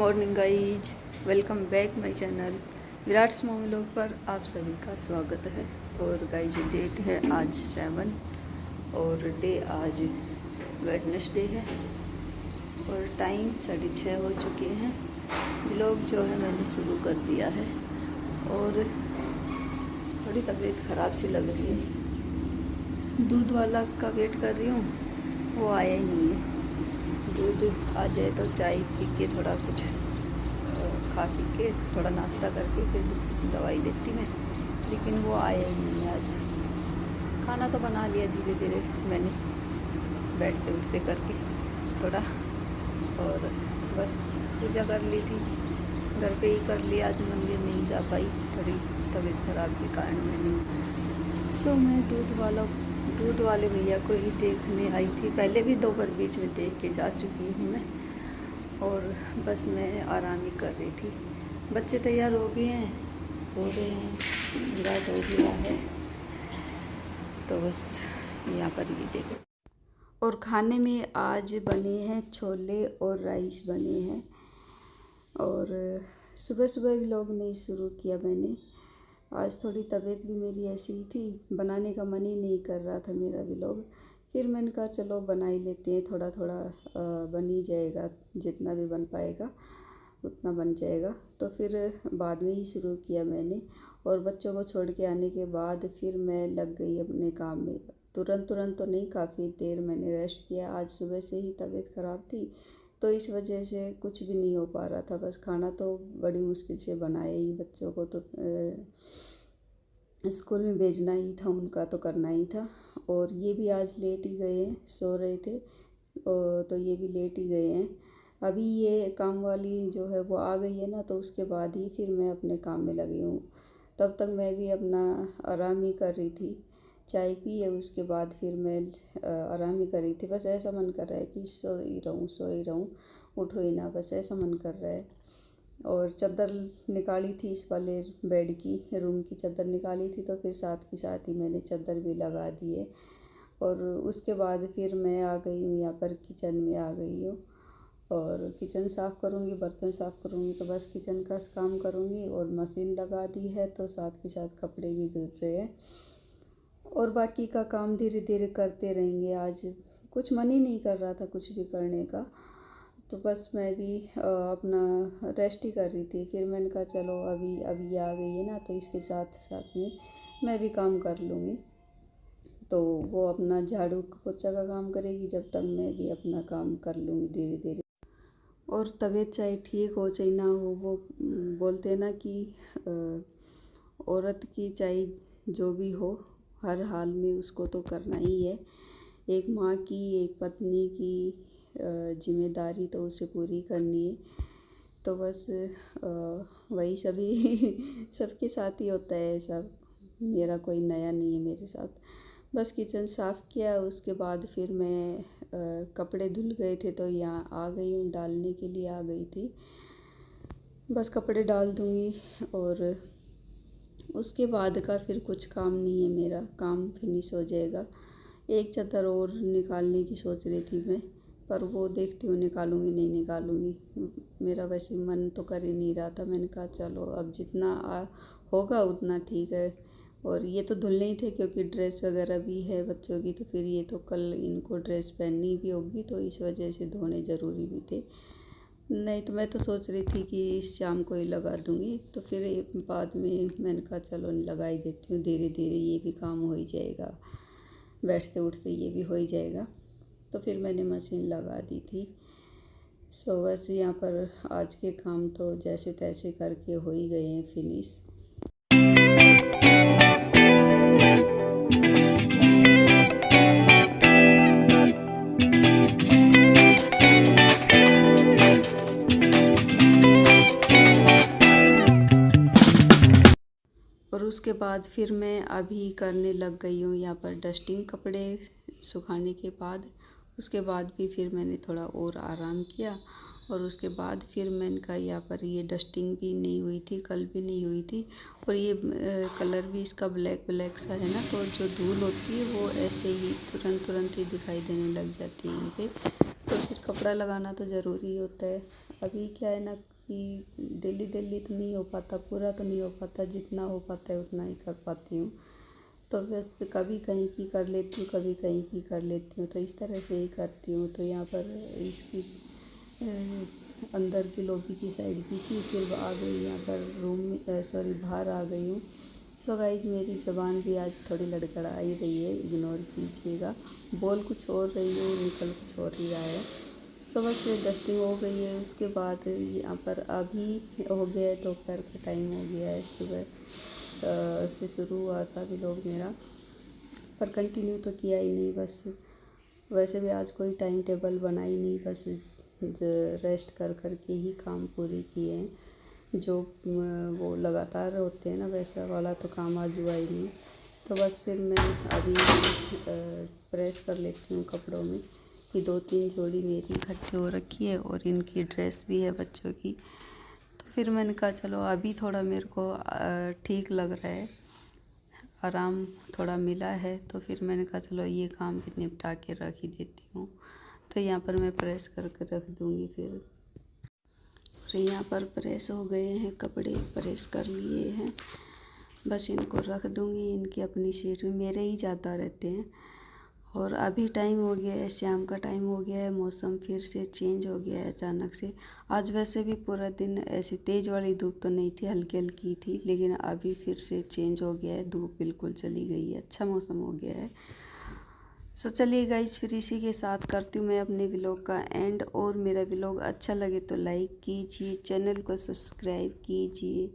Morning guys, welcome back my channel Virat's mom vlog पर आप सभी का स्वागत है। और गाइज डेट है आज 7 और डे आज वेडनेसडे है और टाइम 6:30 हो चुके हैं। व्लॉग जो है मैंने शुरू कर दिया है और थोड़ी तबीयत ख़राब सी लग रही है। दूध वाला का वेट कर रही हूँ, वो आया ही नहीं है। दूध आ जाए तो चाय पी के थोड़ा कुछ खा पी के थोड़ा नाश्ता करके फिर दवाई लेती मैं, लेकिन वो आया ही नहीं आज। खाना तो बना लिया धीरे धीरे मैंने, बैठते उठते करके थोड़ा, और बस पूजा कर ली थी, घर पे ही कर लिया। आज मंदिर नहीं जा पाई, थोड़ी तबीयत ख़राब के कारण मैंने मैं दूध वाले भैया को ही देखने आई थी। पहले भी 2 बार बीच में देख के जा चुकी हूँ मैं, और बस मैं आराम ही कर रही थी। बच्चे तैयार हो गए हैं, हो रहे हैं, विराट हो गया है, तो बस यहाँ पर ये देखो। और खाने में आज बने हैं छोले और राइस बने हैं। और सुबह सुबह व्लॉग नहीं शुरू किया मैंने, आज थोड़ी तबीयत भी मेरी ऐसी ही थी, बनाने का मन ही नहीं कर रहा था मेरा व्लॉग। फिर मैंने कहा चलो बना ही लेते हैं, थोड़ा थोड़ा बन ही जाएगा, जितना भी बन पाएगा उतना बन जाएगा। तो फिर बाद में ही शुरू किया मैंने, और बच्चों को छोड़ के आने के बाद फिर मैं लग गई अपने काम में। तुरंत तो नहीं, काफ़ी देर मैंने रेस्ट किया। आज सुबह से ही तबीयत ख़राब थी तो इस वजह से कुछ भी नहीं हो पा रहा था। बस खाना तो बड़ी मुश्किल से बनाया ही, बच्चों को तो स्कूल में भेजना ही था, उनका तो करना ही था। और ये भी आज लेट ही गए हैं, सो रहे थे तो ये भी लेट ही गए हैं। अभी ये काम वाली जो है वो आ गई है ना, तो उसके बाद ही फिर मैं अपने काम में लगी हूँ। तब तक मैं भी अपना आराम ही कर रही थी, चाय पी है उसके बाद फिर मैं आराम ही कर रही थी। बस ऐसा मन कर रहा है कि सो ही रहूँ, उठो ही ना, बस ऐसा मन कर रहा है। और चादर निकाली थी, इस वाले बेड की रूम की चादर निकाली थी, तो फिर साथ के साथ ही मैंने चादर भी लगा दी है। और उसके बाद फिर मैं आ गई हूँ यहाँ पर, किचन में आ गई हूँ और किचन साफ़ करूँगी, बर्तन साफ़ करूँगी, तो बस किचन का काम करूँगी। और मशीन लगा दी है तो साथ के साथ कपड़े भी धुल रहे हैं, और बाकी का काम धीरे धीरे करते रहेंगे। आज कुछ मन ही नहीं कर रहा था कुछ भी करने का, तो बस मैं भी अपना रेस्ट ही कर रही थी। फिर मैंने कहा चलो अभी आ गई है ना, तो इसके साथ साथ में मैं भी काम कर लूँगी। तो वो अपना झाड़ू पोछा का काम करेगी, जब तक मैं भी अपना काम कर लूँगी धीरे धीरे। और तबीयत चाहे ठीक हो चाहे ना हो, वो बोलते हैं ना कि औरत की चाहे जो भी हो, हर हाल में उसको तो करना ही है। एक माँ की, एक पत्नी की जिम्मेदारी तो उसे पूरी करनी है। तो बस वही सभी सबके साथ ही होता है ऐसा, मेरा कोई नया नहीं है मेरे साथ। बस किचन साफ़ किया, उसके बाद फिर मैं कपड़े धुल गए थे तो यहाँ आ गई हूँ, डालने के लिए आ गई थी। बस कपड़े डाल दूँगी और उसके बाद का फिर कुछ काम नहीं है, मेरा काम फिनिश हो जाएगा। एक चादर और निकालने की सोच रही थी मैं, पर वो देखती हूँ निकालूंगी नहीं निकालूंगी, मेरा वैसे मन तो कर ही नहीं रहा था। मैंने कहा चलो अब जितना होगा उतना ठीक है। और ये तो धुलने ही थे क्योंकि ड्रेस वगैरह भी है बच्चों की, तो फिर ये तो कल इनको ड्रेस पहननी भी होगी, तो इस वजह से धोने ज़रूरी भी थे। नहीं तो मैं तो सोच रही थी कि इस शाम को ही लगा दूँगी, तो फिर बाद में मैंने कहा चलो लगा ही देती हूँ, धीरे धीरे ये भी काम हो ही जाएगा, बैठते उठते ये भी हो ही जाएगा। तो फिर मैंने मशीन लगा दी थी। बस यहाँ पर आज के काम तो जैसे तैसे करके हो ही गए हैं फिनिश। और उसके बाद फिर मैं अभी करने लग गई हूँ यहाँ पर डस्टिंग, कपड़े सुखाने के बाद। उसके बाद भी फिर मैंने थोड़ा और आराम किया, और उसके बाद फिर मैंने कहा यहाँ पर ये डस्टिंग भी नहीं हुई थी, कल भी नहीं हुई थी, और ये कलर भी इसका ब्लैक सा है ना, तो जो धूल होती है वो ऐसे ही तुरंत ही दिखाई देने लग जाती है इन पे। तो फिर कपड़ा लगाना तो ज़रूरी होता है। अभी क्या है ना कि डेली डेली तो नहीं हो पाता, पूरा तो नहीं हो पाता, जितना हो पाता है उतना ही कर पाती हूँ। तो बस कभी कहीं की कर लेती हूँ, कभी कहीं की कर लेती हूँ, तो इस तरह से ही करती हूँ। तो यहाँ पर इसकी अंदर की लॉबी की साइड की थी, फिर आ गई यहाँ पर रूम में, सॉरी बाहर आ गई हूँ। सो गाइज मेरी ज़बान भी आज थोड़ी लड़खड़ाई रही है, इग्नोर कीजिएगा। बोल कुछ और रही है, निकल कुछ और ही रहा है। सो बस फिर डस्टिंग हो गई है। उसके बाद यहाँ पर अभी हो गया है, दोपहर का टाइम हो गया है। सुबह से शुरू हुआ था व्लॉग मेरा, पर कंटिन्यू तो किया ही नहीं। बस वैसे भी आज कोई टाइम टेबल बना ही नहीं, बस रेस्ट कर कर के ही काम पूरे किए हैं। जो वो लगातार होते हैं ना, वैसा वाला तो काम आज हुआ ही नहीं। तो बस फिर मैं अभी प्रेस कर लेती हूँ कपड़ों में, कि 2-3 जोड़ी मेरी इकट्ठी हो रखी है और इनकी ड्रेस भी है बच्चों की। तो फिर मैंने कहा चलो अभी थोड़ा मेरे को ठीक लग रहा है, आराम थोड़ा मिला है, तो फिर मैंने कहा चलो ये काम भी निपटा के रख ही देती हूँ। तो यहाँ पर मैं प्रेस करके रख दूँगी फिर। और यहाँ पर प्रेस हो गए हैं, कपड़े प्रेस कर लिए हैं, बस इनको रख दूँगी। इनकी अपनी सीट में मेरे ही ज़्यादा रहते हैं। और अभी टाइम हो गया है, शाम का टाइम हो गया है, मौसम फिर से चेंज हो गया है अचानक से। आज वैसे भी पूरा दिन ऐसी तेज़ वाली धूप तो नहीं थी, हल्की हल्की थी, लेकिन अभी फिर से चेंज हो गया है, धूप बिल्कुल चली गई है, अच्छा मौसम हो गया है। सो चलिए गाइज, फिर इसी के साथ करती हूँ मैं अपने व्लॉग का एंड। और मेरा व्लॉग अच्छा लगे तो लाइक कीजिए, चैनल को सब्सक्राइब कीजिए,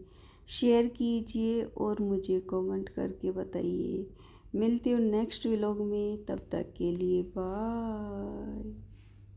शेयर कीजिए और मुझे कमेंट करके बताइए। मिलती हूँ नेक्स्ट व्लॉग में, तब तक के लिए बाय।